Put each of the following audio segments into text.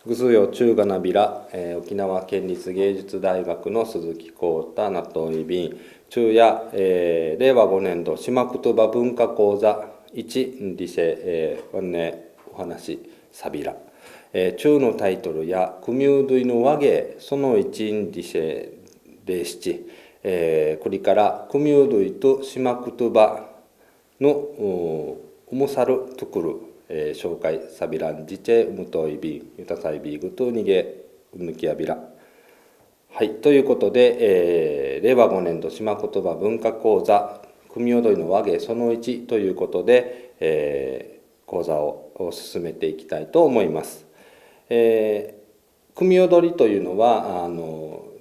ぐすよ中がなびら、沖縄県立芸術大学の鈴木浩太納豆いびん昼夜、令和5年度島言葉文化講座1理性、お話サビラ、中のタイトルや組うどいの和芸その1理性で七、これから組うどいと島言葉のおもさるとくる紹介サビランジチェムトイビンユタサイビーグとニゲウヌキヤビラ。はい、ということで、令和5年度島言葉文化講座組踊りの和芸その1ということで、講座を進めていきたいと思います。組踊りというのは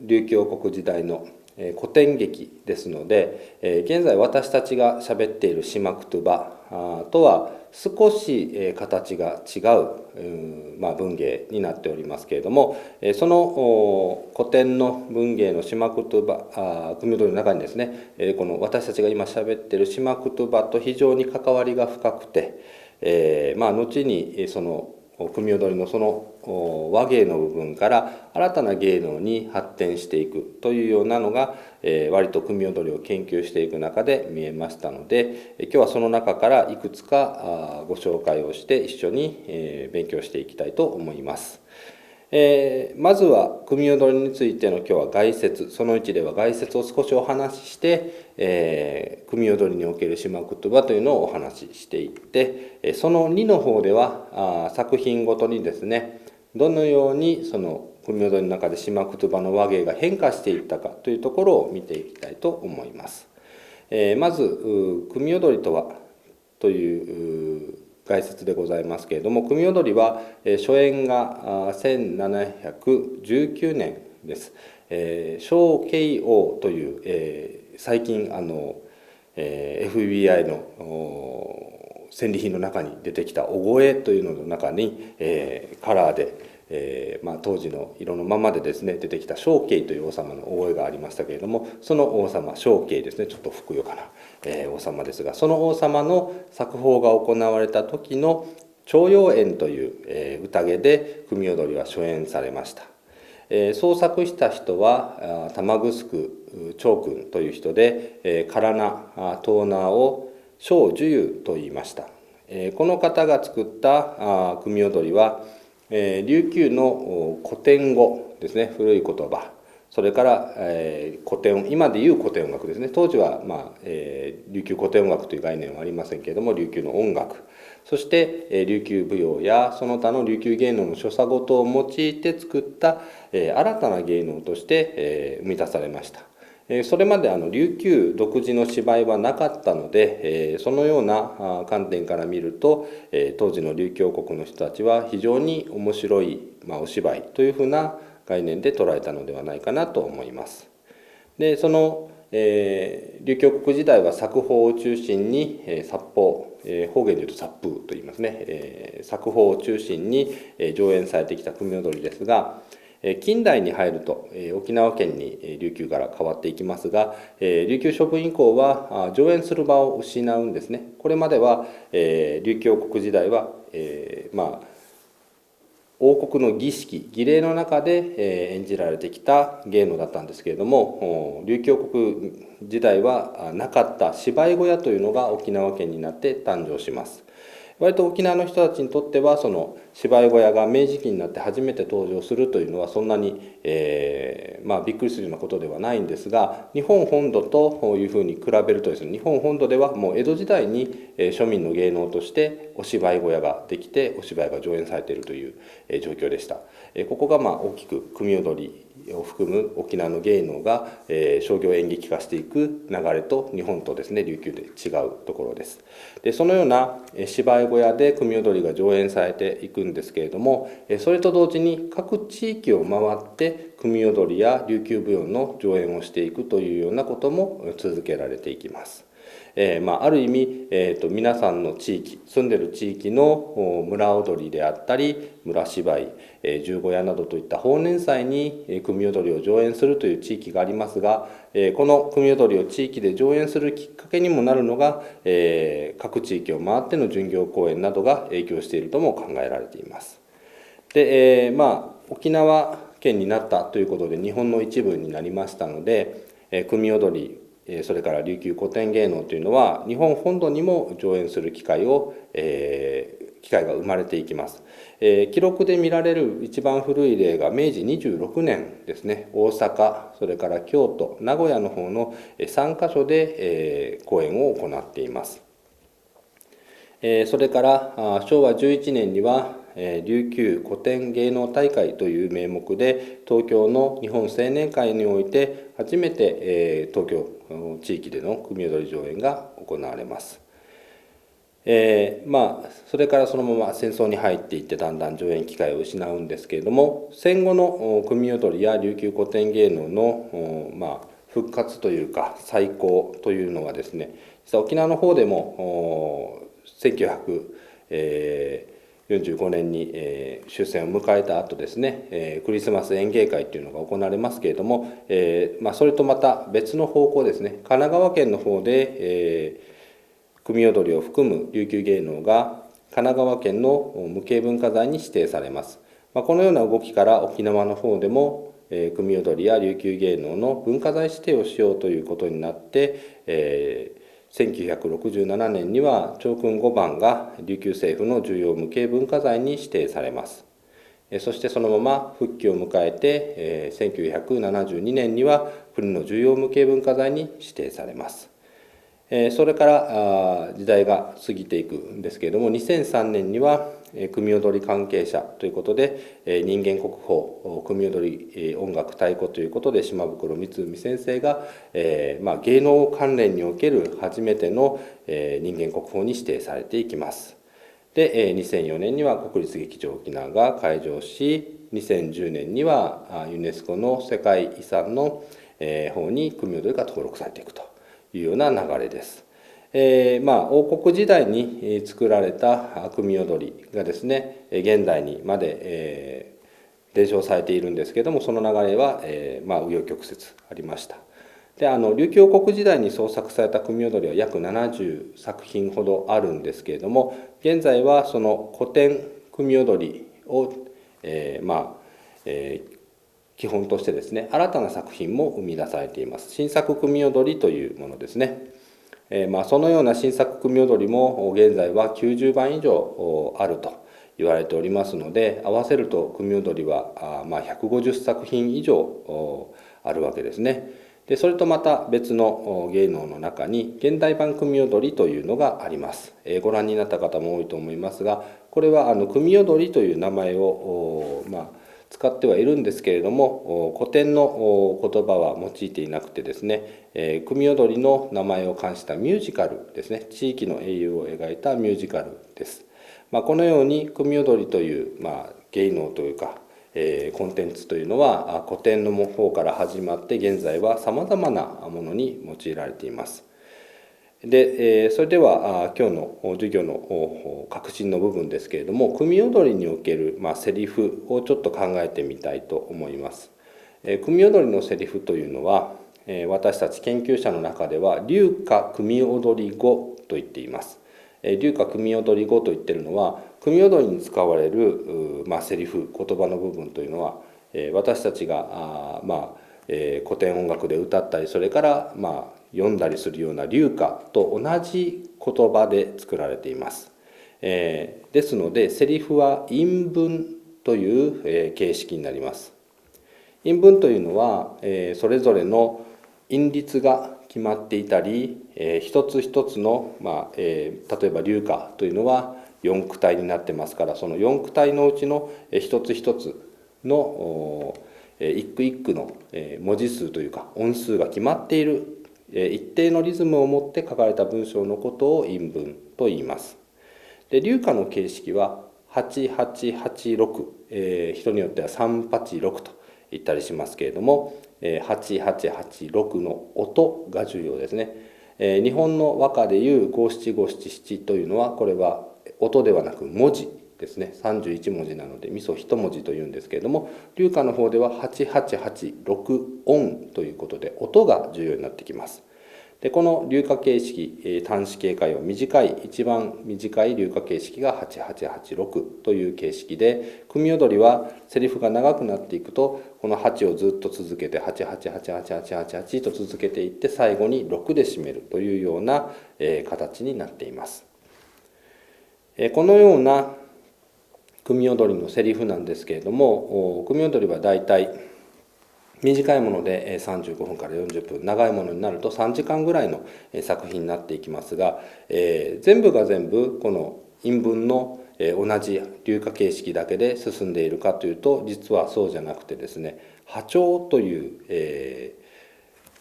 琉球王国時代の古典劇ですので、現在私たちが喋っている島言葉とは少し形が違う文芸になっておりますけれども、その古典の文芸の島言葉組踊りの中にですね、この私たちが今喋っている島言葉と非常に関わりが深くて、後にその組踊りのその和芸の部分から新たな芸能に発展していくというようなのが割と組踊りを研究していく中で見えましたので、今日はその中からいくつかご紹介をして一緒に勉強していきたいと思います。まずは組踊りについての今日は概説その1では概説を少しお話しして、組踊りにおける島言葉というのをお話ししていってその2の方では作品ごとにですねどのようにその組踊りの中で島言葉の和芸が変化していったかというところを見ていきたいと思います。まず組踊りとはという概説でございますけれども、組踊りは初演が1719年です。小慶応という最近FBI の戦利品の中に出てきたお声というのの中にカラーで当時の色のままでですね出てきた小慶という王様のお声がありましたけれども、その王様小慶ですね、ちょっとふくよかな王様ですが、その王様の作法が行われた時の徴用宴という宴で組踊りは初演されました。創作した人は玉城長君という人で、唐名東名を小寿遊と言いました。この方が作った組踊りは琉球の古典語ですね、古い言葉、それから古典今でいう古典音楽ですね。当時は、琉球古典音楽という概念はありませんけれども、琉球の音楽、そして琉球舞踊やその他の琉球芸能の所作事を用いて作った新たな芸能として生み出されました。それまで琉球独自の芝居はなかったので、そのような観点から見ると当時の琉球王国の人たちは非常に面白いお芝居というふうな概念で捉えたのではないかなと思います。でその琉球王国時代は作法を中心に殺法、方言でいうと殺風と言いますね、作法を中心に上演されてきた組踊りですが、近代に入ると沖縄県に琉球から変わっていきますが、琉球処分以降は上演する場を失うんですね。これまでは琉球王国時代は王国の儀式儀礼の中で演じられてきた芸能だったんですけれども、琉球王国時代はなかった芝居小屋というのが沖縄県になって誕生します。割と沖縄の人たちにとってはその芝居小屋が明治期になって初めて登場するというのはそんなに、びっくりするようなことではないんですが、日本本土というふうに比べるとですね、日本本土ではもう江戸時代に庶民の芸能としてお芝居小屋ができてお芝居が上演されているという状況でした。ここが大きく組踊りを含む沖縄の芸能が商業演劇化していく流れと日本とですね琉球で違うところです。でそのような芝居小屋で組踊りが上演されていくんですけれども、それと同時に各地域を回って組踊りや琉球舞踊の上演をしていくというようなことも続けられていきます。ある意味、皆さんの地域住んでる地域の村踊りであったり村芝居、十五夜などといった法年祭に組踊りを上演するという地域がありますが、この組踊りを地域で上演するきっかけにもなるのが、各地域を回っての巡業公演などが影響しているとも考えられています。で、沖縄県になったということで日本の一部になりましたので、組踊り、それから琉球古典芸能というのは日本本土にも上演する機会が生まれていきます。記録で見られる一番古い例が明治26年ですね。大阪、それから京都、名古屋の方の3カ所で公演を行っています。それから昭和11年には琉球古典芸能大会という名目で東京の日本青年会において初めて東京地域での組踊り上演が行われます。それからそのまま戦争に入っていってだんだん上演機会を失うんですけれども、戦後の組踊りや琉球古典芸能の復活というか再興というのはですね、実は沖縄の方でも1945年に終戦を迎えた後ですね、クリスマス演芸会というのが行われますけれども、それとまた別の方向ですね、神奈川県の方で組踊りを含む琉球芸能が神奈川県の無形文化財に指定されます。このような動きから沖縄の方でも組踊りや琉球芸能の文化財指定をしようということになって、1967年には長訓5番が琉球政府の重要無形文化財に指定されます。そしてそのまま復帰を迎えて1972年には国の重要無形文化財に指定されます。それから時代が過ぎていくんですけれども、2003年には組踊り関係者ということで人間国宝組踊り音楽太鼓ということで島袋光海先生が芸能関連における初めての人間国宝に指定されていきます。で2004年には国立劇場沖縄が開場し、2010年にはユネスコの世界遺産の方に組踊りが登録されていくというような流れです。王国時代に作られた組踊りがですね、現代にまで伝承されているんですけれども、その流れは紆余曲折ありました。で琉球王国時代に創作された組踊りは約70作品ほどあるんですけれども、現在はその古典組踊りを基本としてですね、新たな作品も生み出されています。新作組踊りというものですね。そのような新作組踊りも現在は90番以上あると言われておりますので、合わせると組踊りは150作品以上あるわけですね。でそれとまた別の芸能の中に現代版組踊りというのがあります。ご覧になった方も多いと思いますが、これは組踊りという名前を使ってはいるんですけれども、古典の言葉は用いていなくてですね、組踊りの名前を冠したミュージカルですね、地域の英雄を描いたミュージカルです。このように組踊りという、芸能というか、コンテンツというのは古典の方から始まって現在はさまざまなものに用いられています。でそれでは今日の授業の核心の部分ですけれども、組踊りにおけるセリフをちょっと考えてみたいと思います。組踊りのセリフというのは私たち研究者の中では流歌組踊り語と言っています。流歌組踊り語と言っているのは、組踊りに使われるセリフ言葉の部分というのは私たちが古典音楽で歌ったり、それから読んだりするような流歌と同じ言葉で作られています。ですのでセリフは韻文という形式になります。韻文というのはそれぞれの韻律が決まっていたり、一つ一つの例えば流歌というのは4句体になってますから、その4句体のうちの一つ一つの一句一句の文字数というか音数が決まっている一定のリズムを持って書かれた文章のことを韻文と言います。で流歌の形式は8886、人によっては386と言ったりしますけれども、8886の音が重要ですね。日本の和歌でいう五七五七七というのは、これは音ではなく文字ですね。31文字なので味噌一文字というんですけれども、流歌の方では8886音ということで音が重要になってきます。でこの流歌形式、端子形解は一番短い流歌形式が8886という形式で、組踊りはセリフが長くなっていくとこの8をずっと続けて888888と続けていって最後に6で締めるというような形になっています。このような組踊りのセリフなんですけれども、組踊りはだいたい短いもので35分から40分、長いものになると3時間ぐらいの作品になっていきますが、全部が全部この韻文の同じ流歌形式だけで進んでいるかというと、実はそうじゃなくてですね、破調という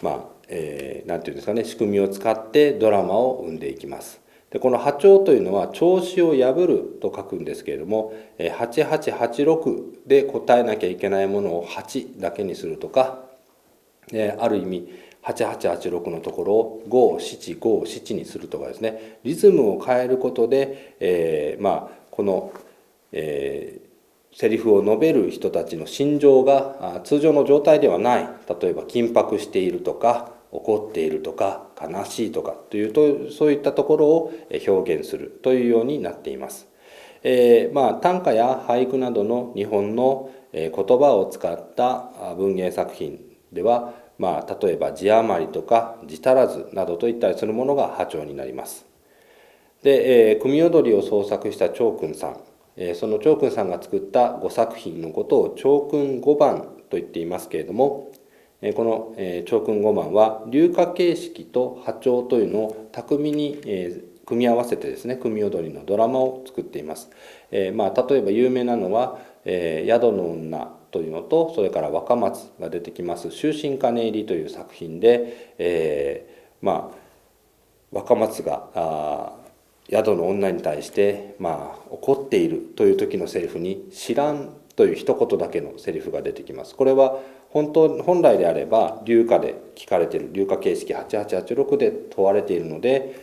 なんていうんですかね、仕組みを使ってドラマを生んでいきます。でこの破調というのは調子を破ると書くんですけれども、8886で答えなきゃいけないものを8だけにするとか、ある意味8886のところを5757にするとかですね、リズムを変えることで、この、セリフを述べる人たちの心情が通常の状態ではない、例えば緊迫しているとか怒っているとか悲しいとかというと、そういったところを表現するというようになっています。短歌や俳句などの日本の言葉を使った文芸作品では、例えば字余りとか字足らずなどといったりするものが破調になります。で、組踊りを創作した長君さん、その長君さんが作った5作品のことを長君5番と言っていますけれども、この長君5番は流歌形式と破調というのを巧みに組み合わせてですね、組踊りのドラマを作っています。例えば有名なのは宿の女というのと、それから若松が出てきます終身金入りという作品で、若松が宿の女に対して、怒っているという時のセリフに「知らん」という一言だけのセリフが出てきます。これは本来であれば流歌で聞かれている、流歌形式8886で問われているので、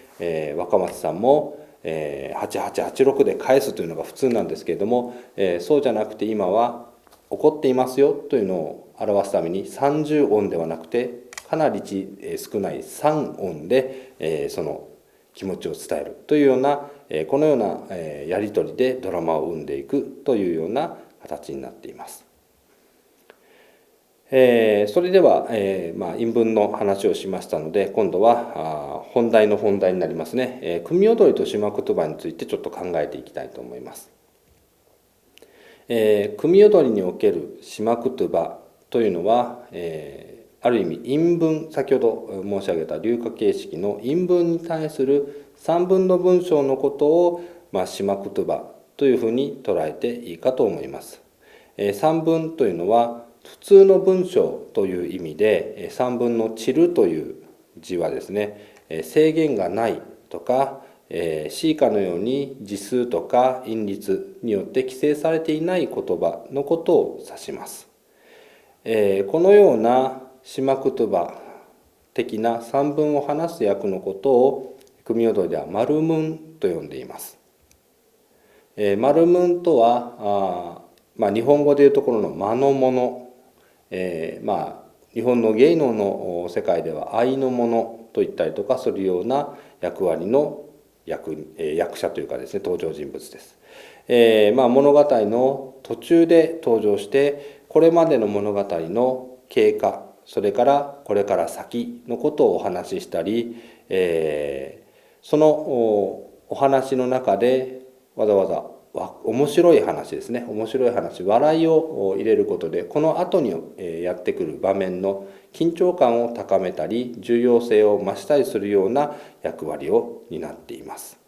若松さんも8886で返すというのが普通なんですけれども、そうじゃなくて今は怒っていますよというのを表すために30音ではなくてかなり少ない3音でその気持ちを伝えるというようなこのようなやり取りでドラマを生んでいくというような形になっています。それでは、韻文の話をしましたので、今度は本題の本題になりますね。組踊りと島言葉についてちょっと考えていきたいと思います。組踊りにおける島言葉というのは、ある意味韻文、先ほど申し上げた流歌形式の韻文に対する三文の文章のことを、島言葉というふうに捉えていいかと思います。三文というのは普通の文章という意味で、三文の散るという字はですね、制限がないとか、詩歌のように字数とか韻律によって規制されていない言葉のことを指します。このような島言葉的な三文を話す役のことを組踊りでは丸文と呼んでいます。丸文とは日本語でいうところの間のもの、日本の芸能の世界では愛のものといったりとかするような役割の役者というかですね、登場人物です。物語の途中で登場してこれまでの物語の経過、それからこれから先のことをお話ししたり、そのお話の中でわざわざ面白い話ですね、面白い話、笑いを入れることでこの後にやってくる場面の緊張感を高めたり重要性を増したりするような役割を担っています。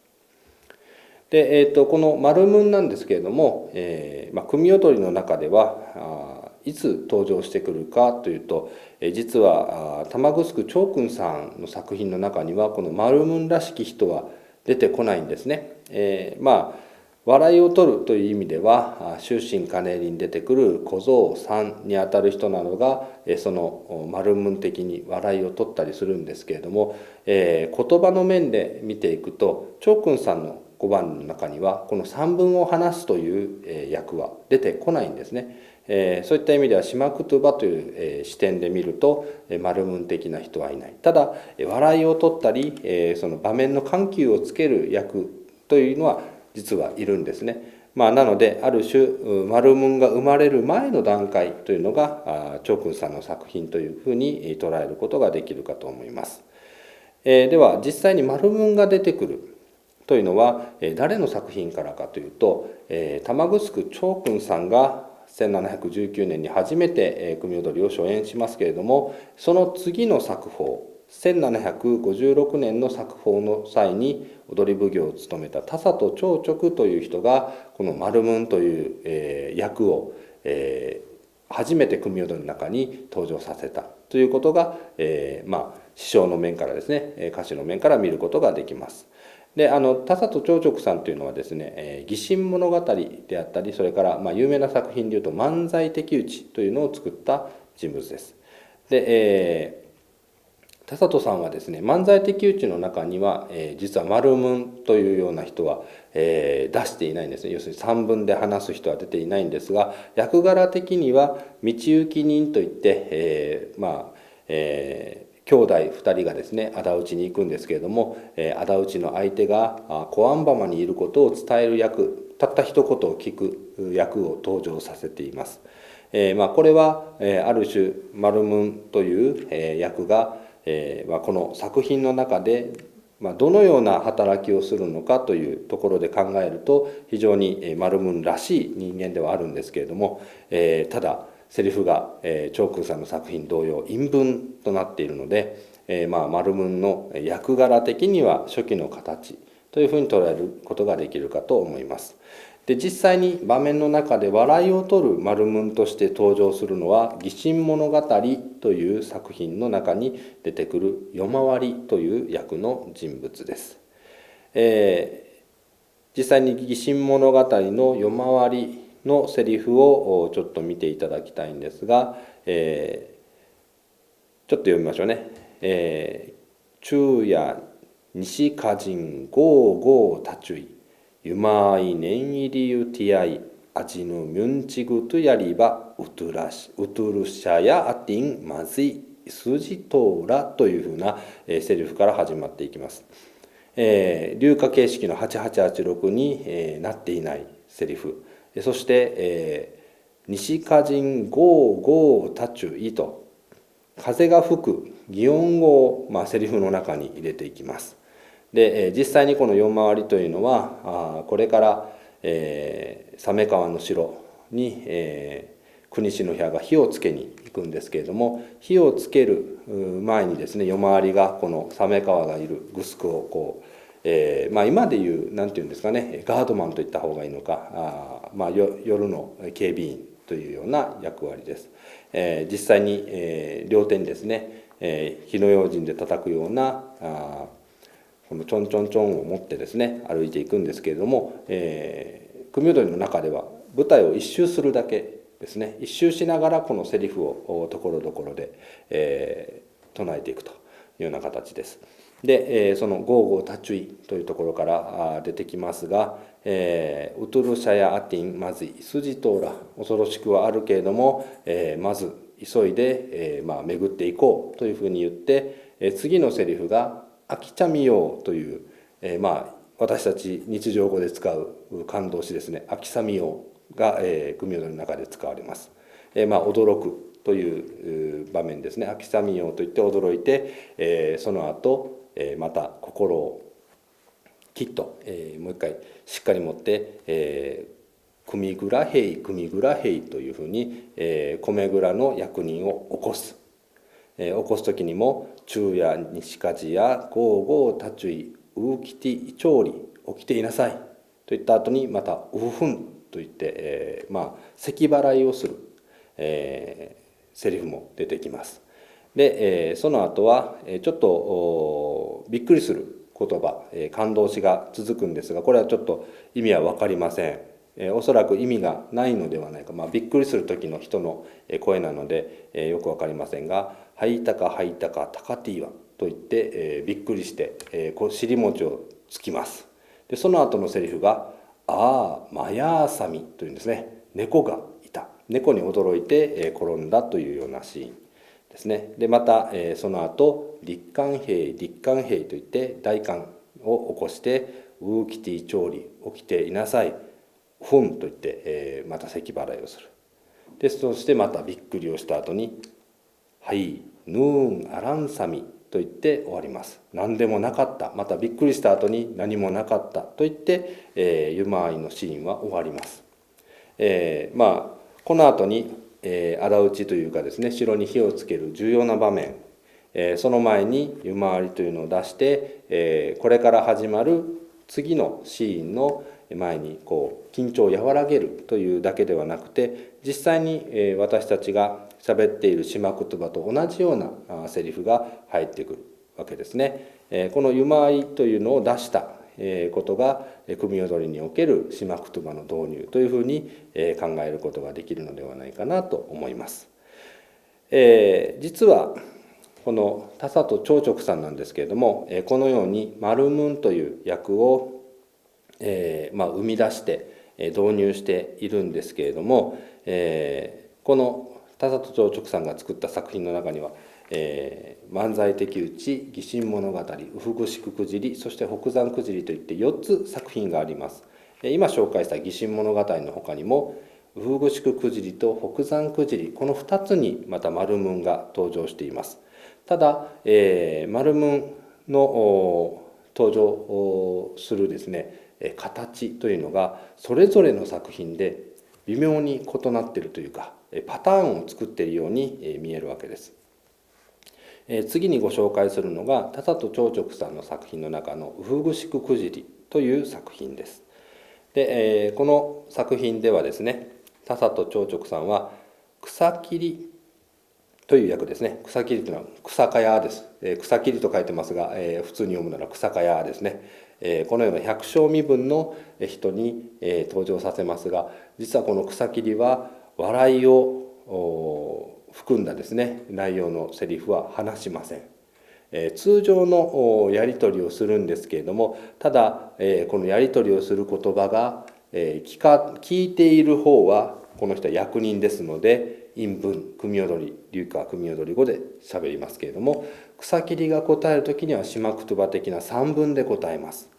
で、この丸文なんですけれども、組踊りの中ではいつ登場してくるかというと、実は玉城長君さんの作品の中にはこの丸文らしき人は出てこないんですね。笑いを取るという意味では終身金入りに出てくる小僧さんにあたる人などがその丸文的に笑いを取ったりするんですけれども、言葉の面で見ていくと長君さんの番の中にはこの三文を話すという訳は出てこないんですね。そういった意味ではシマクトゥバという視点で見るとマルムン的な人はいない。ただ笑いを取ったりその場面の緩急をつける役というのは実はいるんですね。なのである種マルムンが生まれる前の段階というのが張君さんの作品というふうに捉えることができるかと思います。では実際にマルムンが出てくるというのは誰の作品からかというと玉城張君さんが1719年に初めて組踊りを初演しますけれども、その次の作法1756年の作法の際に踊り奉行を務めた田里長直という人がこのマルムンという役を初めて組踊りの中に登場させたということが師匠の面からですね、歌手の面から見ることができます。で田里長直さんというのはですね「義神物語」であったり、それから有名な作品でいうと「漫才的打ち」というのを作った人物です。で、田里さんはですね漫才的打ちの中には、実はマルムンというような人は、出していないんですね。要するに三文で話す人は出ていないんですが、役柄的には道行き人といって、兄弟2人がですね仇討ちに行くんですけれども、仇討ちの相手が小安浜にいることを伝える役、たった一言を聞く役を登場させています。これはある種マルムンという役がこの作品の中でどのような働きをするのかというところで考えると非常にマルムンらしい人間ではあるんですけれども、ただセリフが張君さんの作品同様韻文となっているので、マルムンの役柄的には初期の形というふうに捉えることができるかと思います。で実際に場面の中で笑いを取るマルムンとして登場するのは「義神物語」という作品の中に出てくる夜回りという役の人物です。実際に「義神物語」の夜回りのセリフをちょっと見ていただきたいんですが、ちょっと読みましょうね。昼夜西歌人ゴーゴー立ちゅいゆまい念入りゆてやい味のミュンチグとやりばうとるしゃやあてんまずい筋とらというふうなセリフから始まっていきます。流歌形式の8886になっていないセリフ、そして西歌人ゴーゴー立ちゅいと風が吹く擬音語をセリフの中に入れていきます。で実際にこの夜回りというのはこれから鮫川の城に国師の部屋が火をつけに行くんですけれども、火をつける前にですね夜回りがこの鮫川がいるグスクをこう、今でいう何て言うんですかね、ガードマンといった方がいいのか夜の警備員というような役割です。実際に両手にですね火の用心で叩くようなこのちょんちょんちょんを持ってですね歩いていくんですけれども、組踊りの中では舞台を一周するだけですね、一周しながらこのセリフをところどころで、唱えていくというような形です。で、その「ゴーゴータチュイ」というところから出てきますが「ウトゥルシャヤアティンまずい筋とら」恐ろしくはあるけれども、まず急いで、巡っていこうというふうに言って、次のセリフが「あきちゃみよう」という、私たち日常語で使う感動詞ですね「あきさみよう」が、組踊りの中で使われます。驚くという場面ですね。「あきさみよう」と言って驚いて、その後、また心をきっと、もう一回しっかり持って「組蔵兵組蔵兵」というふうに、米蔵の役人を起こす。起こす時にも「昼夜西梶やゴーゴー立ちいウキティ調理起きていなさい」といった後にまた「ウフフン」と言って、咳払いをする、セリフも出てきます。で、その後はちょっとびっくりする言葉、感動詞が続くんですが、これはちょっと意味は分かりません。おそらく意味がないのではないか、びっくりする時の人の声なので、よく分かりませんが「はいたかはいたかたかティーは」と言って、びっくりして、尻餅をつきます。でその後のセリフが「ああマヤーサミ」というんですね。猫がいた、猫に驚いて転んだというようなシーンですね。でまたその後立艦兵立艦兵といって大艦を起こして「ウーキティ調理起きていなさい」「ふん」と言ってまた咳払いをする。でそしてまたびっくりをした後に「はいヌーンアランサミ」と言って終わります。何でもなかった、またびっくりした後に何もなかったと言って、ユマアイのシーンは終わります。この後に、仇討ちというかですね、城に火をつける重要な場面、その前に湯回りというのを出して、これから始まる次のシーンの前に緊張を和らげるというだけではなくて、実際に私たちが喋っている島言葉と同じようなセリフが入ってくるわけですね。この湯回りというのを出したことが組踊りにおける島言葉の導入というふうに考えることができるのではないかなと思います。実はこの田里長直さんなんですけれども、このようにマルムンという役を生み出して導入しているんですけれども、この田里長直さんが作った作品の中には漫才的打ち、義心物語、ウフグシククジリ、そして北山くじりといって4つ作品があります。今紹介した義心物語の他にもウフグシククジリと北山くじり、この2つにまたマルムンが登場しています。ただ、マルムンの登場するですね形というのがそれぞれの作品で微妙に異なっているというか、パターンを作っているように見えるわけです。次にご紹介するのが田里長直さんの作品の中のウフグシククジリという作品です。で、この作品ではですね、田里長直さんは草切りという役ですね。草切りというのは草かやです。草切りと書いてますが、普通に読むなら草かやですね。このような百姓身分の人に登場させますが、実はこの草切りは笑いを含んだですね内容のセリフは話しません。通常のやり取りをするんですけれども、ただこのやり取りをする言葉が聞いている方はこの人は役人ですので韻文組踊り流歌組踊り語で喋りますけれども、草切りが答える時には島言葉的な三文で答えます。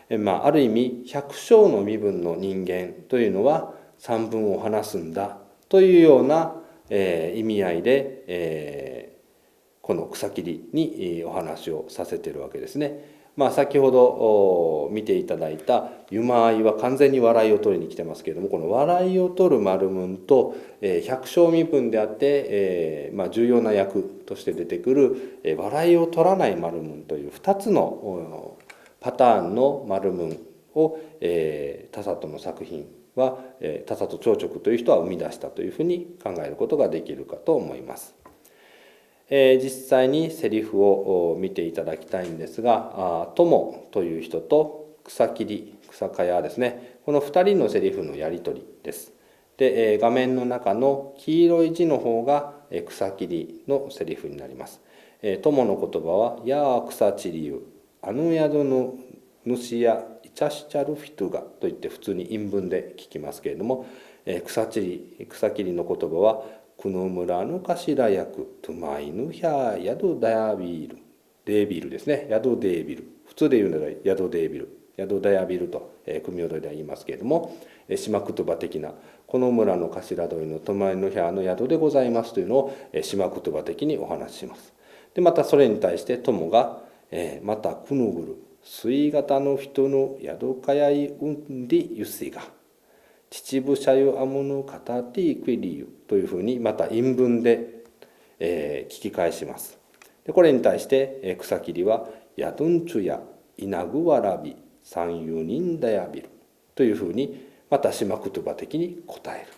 ある意味百姓の身分の人間というのは三文を話すんだというような意味合いでこの草切りにお話をさせているわけですね。先ほど見ていただいた「ゆまあい」は完全に笑いを取りに来てますけれども、この笑いを取る丸文と百姓身分であって重要な役として出てくる笑いを取らない丸文という2つのパターンの丸文を田里の作品は田里長直という人は生み出したというふうに考えることができるかと思います。実際にセリフを見ていただきたいんですが、友という人と草切り、草かやですね、この2人のセリフのやり取りです。で、画面の中の黄色い字の方が草切りのセリフになります。友の言葉は「やあ草ちりゆあの宿の主やいちゃしちゃるフィトゥが」といって普通に韻文で聞きますけれども、草切りの言葉は「この村の頭役トゥマイヌヒャヤドダヤビル」デービルですね、ヤドデービル、普通で言うならヤドデービル、ヤドダヤビルと組踊りでは言いますけれども、島言葉的なこの村の頭問いのトゥマイヌヒャの宿でございますというのを島言葉的にお話しします。でまたそれに対して友がまたくぬぐる水型の人の宿かやいうんでゆすいが秩父社ゆあむぬかたていくりゆというふうにまた韻文で聞き返します。でこれに対して草切りはやどんちゅやいなぐわらび三遊人だやびるというふうにまた島言葉的に答える。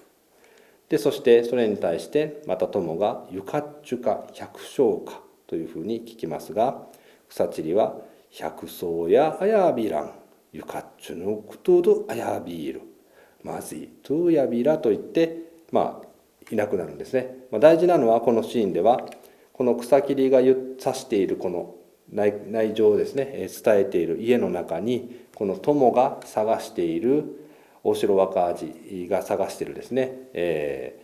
でそしてそれに対してまた友がゆかっちゅか百姓かというふうに聞きますが、草切りは百草やあやびらんゆかっちゅのくとどあやびるまずいとやびらと言っていなくなるんですね。大事なのはこのシーンではこの草切りが指しているこの内情をですね伝えている家の中に、この友が探している、大城若味が探しているですね、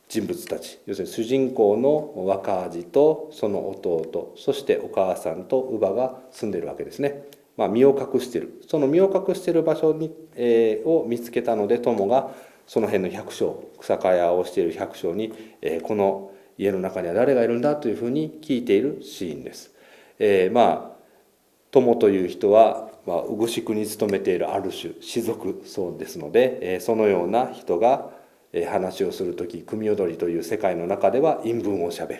人物たち、要するに主人公の若味とその弟、そしてお母さんと乳母が住んでいるわけですね。身を隠している、その身を隠している場所に、を見つけたので、友がその辺の百姓、草刈りをしている百姓に、この家の中には誰がいるんだというふうに聞いているシーンです。友という人は、ウグシクに勤めているある種士族そうですので、そのような人が話をする時、組踊りという世界の中では韻文をしゃべ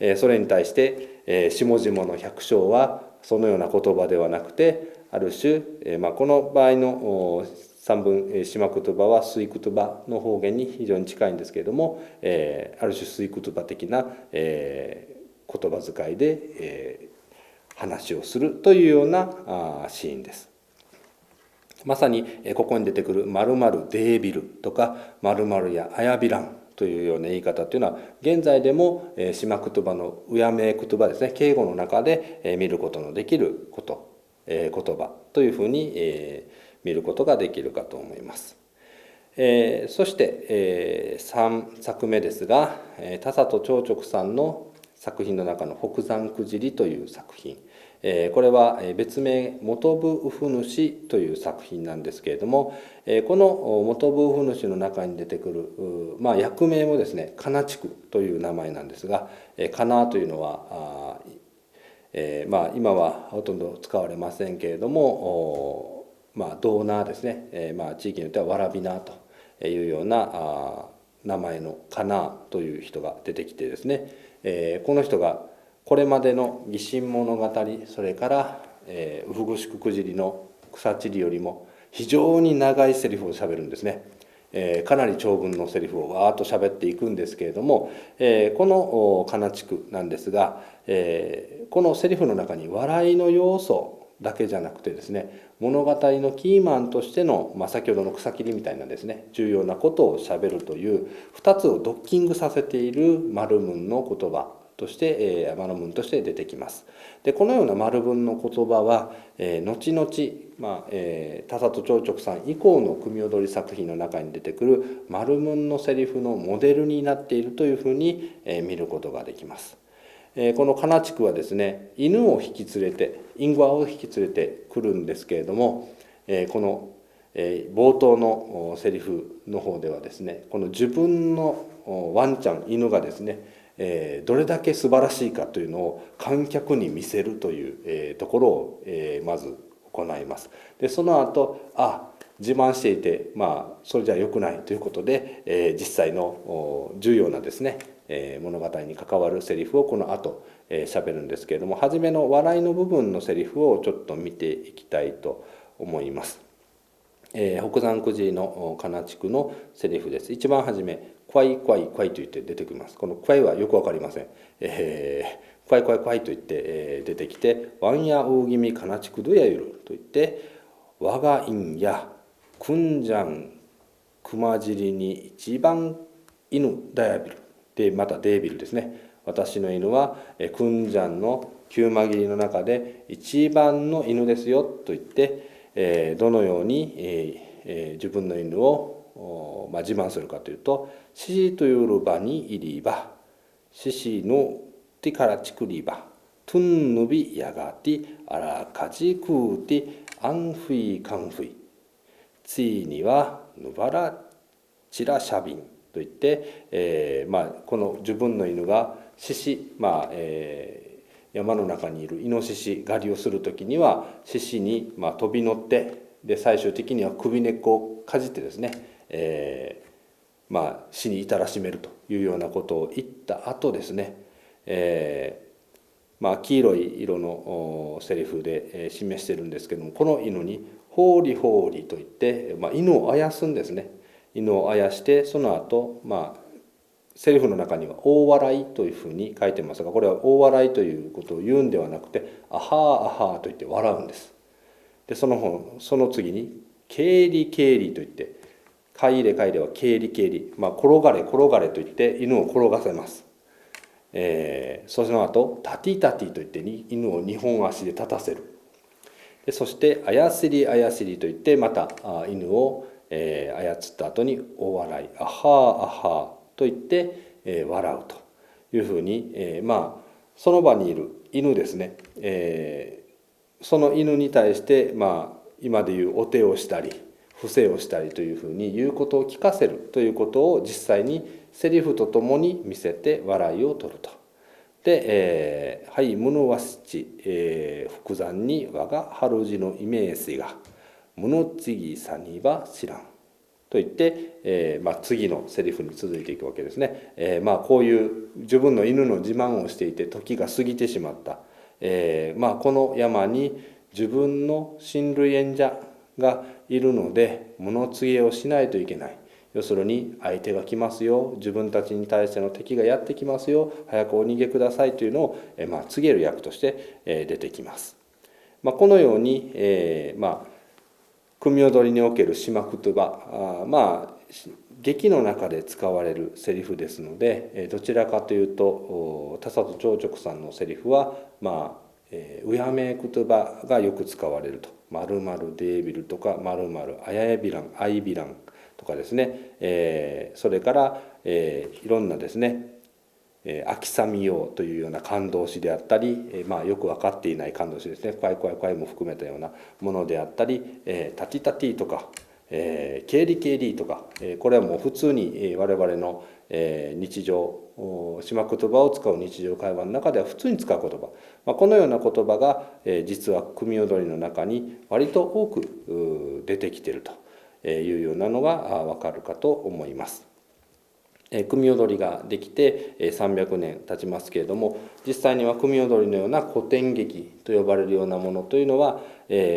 る。それに対して下々の百姓はそのような言葉ではなくて、ある種、この場合の三文島言葉は水言葉の方言に非常に近いんですけれども、ある種水言葉的な言葉遣いで話をするというようなシーンです。まさにここに出てくる〇〇デービルとか〇〇やあやびらんというような言い方というのは、現在でも島言葉のうやめ言葉ですね、敬語の中で見ることのできる言葉というふうに見ることができるかと思います。そして3作目ですが、田里長直さんの作品の中の北山くという作品、これは別名元部ウフヌシという作品なんですけれども、この元部ウフヌシの中に出てくる、役名もですねカナチクという名前なんですが、カナというのは今はほとんど使われませんけれども、ドーナーですね、地域によってはわらびナーというような名前のカナーという人が出てきてですね、この人がこれまでの「義神物語」、それからウフグシククジリの草地理よりも非常に長いセリフをしゃべるんですね。かなり長文のセリフをわーっと喋っていくんですけれども、このカナチクなんですが、このセリフの中に笑いの要素だけじゃなくてですね、物語のキーマンとしての、先ほどの草切りみたいなですね重要なことをしゃべるという2つをドッキングさせている丸文の言葉として、丸文として出てきます。でこのような丸文の言葉は、後々、田里長直さん以降の組踊り作品の中に出てくる丸文のセリフのモデルになっているというふうに、見ることができます。このカナチクはですね、犬を引き連れて、インゴアを引き連れてくるんですけれども、この冒頭のセリフの方ではですね、この自分のワンちゃん、犬がですね、どれだけ素晴らしいかというのを観客に見せるというところをまず行います。でその後自慢していて、それじゃ良くないということで、実際の重要なですね物語に関わるセリフをこの後喋るんですけれども、初めの笑いの部分のセリフをちょっと見ていきたいと思います。北山くじのカナチクのセリフです。一番初め「クワイクワイクワイ」と言って出てきます。この「クワイ」はよくわかりません。クワイクワイクワイと言って出てきて「ワンヤウギミカナチクドヤユル」と言って「我が院やクンジャンクマジリに一番犬ダヤビル」でまたデービルですね。私の犬はクンジャンの9マギリの中で一番の犬ですよと言ってどのように自分の犬を自慢するかというと「シシというルバにいりばシシのティカラチクリバトゥンヌビヤガティアラカジクーティアンフィカンフィついにはヌバラチラシャビン」といって、この自分の犬が獅子、山の中にいるイノシシ狩りをする時には獅子に飛び乗ってで最終的には首根っこをかじってですね、死に至らしめるというようなことを言った後ですね、黄色い色のセリフで示してるんですけども、この犬に「ホーリホーリ」と言って、犬をあやすんですね。犬をあやしてその後、セリフの中には「大笑い」というふうに書いてますが、これは大笑いということを言うんではなくて「あはーあはー」と言って笑うんです。でその次に「経理経理」と言って「かいれかいれ」は経理経理、転がれ転がれと言って犬を転がせます。その後タティタティといって犬を2本足で立たせる。でそしてあやしりあやしりといってまた犬を操った後に大笑い、あはーあはーと言って笑うというふうに、その場にいる犬ですね、その犬に対して、今でいうお手をしたり伏せをしたりというふうに言うことを聞かせるということを実際にセリフとともに見せて笑いを取ると。で、はい、ムヌワスチ、福山に我が春路のイメージがムノチギサニは知らんと言って、次のセリフに続いていくわけですね。こういう自分の犬の自慢をしていて時が過ぎてしまった、この山に自分の親類縁者がいるので物告げをしないといけない。要するに相手が来ますよ、自分たちに対しての敵がやってきますよ、早くお逃げくださいというのを、告げる役として、出てきます。このように、組踊りにおける島言葉、劇の中で使われるセリフですので、どちらかというと田里長直さんのセリフはうやめ言葉がよく使われると。〇〇デービルとか〇〇あややびらんあいびらんとかですね、それから、いろんなですね秋雨よというような感動詞であったり、よく分かっていない感動詞ですね、クワイクワイクワイも含めたようなものであったり、タティタティとか、ケーリケーリとか、これはもう普通に我々の日常島言葉を使う日常会話の中では普通に使う言葉、このような言葉が実は組踊りの中に割と多く出てきているというようなのが分かるかと思います。組踊りができて300年経ちますけれども、実際には組踊りのような古典劇と呼ばれるようなものというのは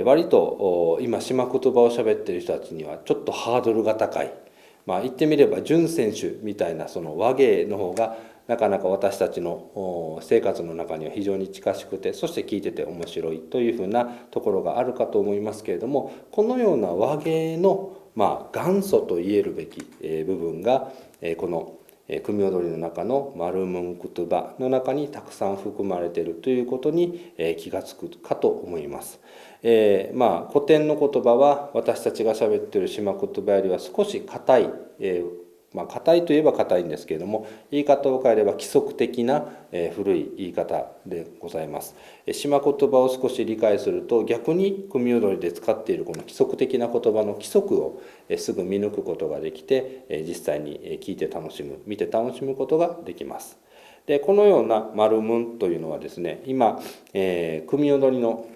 割と今島言葉をしゃべっている人たちにはちょっとハードルが高い、言ってみれば準選手みたいなその和芸の方がなかなか私たちの生活の中には非常に近しくて、そして聞いてて面白いというふうなところがあるかと思いますけれども、このような和芸の元祖と言えるべき部分がこの組踊りの中のマルムンクトゥバの中にたくさん含まれているということに気がつくかと思います。古典の言葉は私たちがしゃべっている島言葉よりは少し硬い、硬いといえば硬いんですけれども、言い方を変えれば規則的な古い言い方でございます。島言葉を少し理解すると逆に組踊りで使っているこの規則的な言葉の規則をすぐ見抜くことができて、実際に聞いて楽しむ、見て楽しむことができます。でこのようなマルムンというのはですね、今、組踊りの、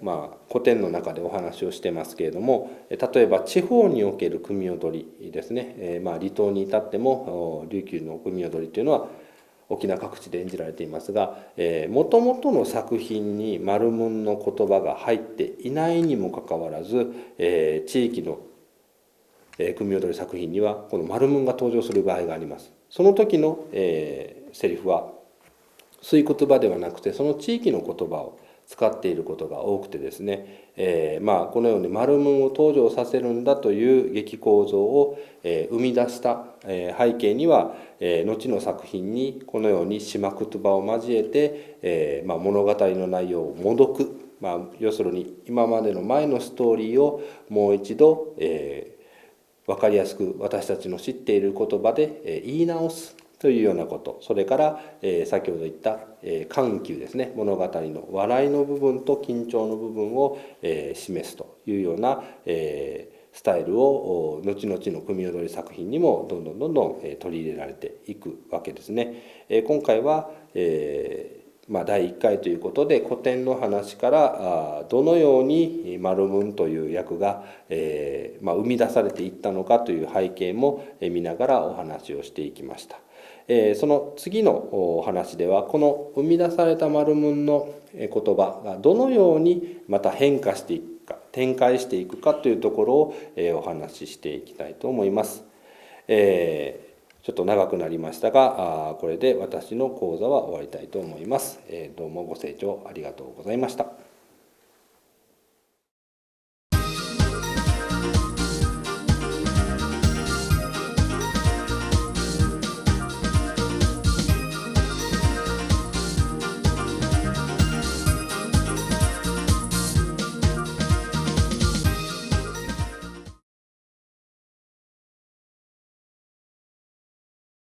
古典の中でお話をしてますけれども、例えば地方における組踊りですね、離島に至っても琉球の組踊りというのは沖縄各地で演じられていますが、もともとの作品にマルムンの言葉が入っていないにもかかわらず、地域の組踊り作品にはこのマルムンが登場する場合があります。その時の、セリフは粋言葉ではなくてその地域の言葉を使っていることが多くてですね、このようにマルムンを登場させるんだという劇構造を生み出した背景には後の作品にこのように島言葉を交えて物語の内容をもどく、要するに今までの前のストーリーをもう一度分かりやすく私たちの知っている言葉で言い直すというようなこと、それから先ほど言った緩急ですね、物語の笑いの部分と緊張の部分を示すというようなスタイルを後々の組踊り作品にもどんどん取り入れられていくわけですね。今回は第1回ということで古典の話からどのようにマルムンという役が生み出されていったのかという背景も見ながらお話をしていきました。その次のお話ではこの生み出されたマルムンの言葉がどのようにまた変化していくか展開していくかというところをお話ししていきたいと思います。ちょっと長くなりましたがこれで私の講座は終わりたいと思います。どうもご清聴ありがとうございました。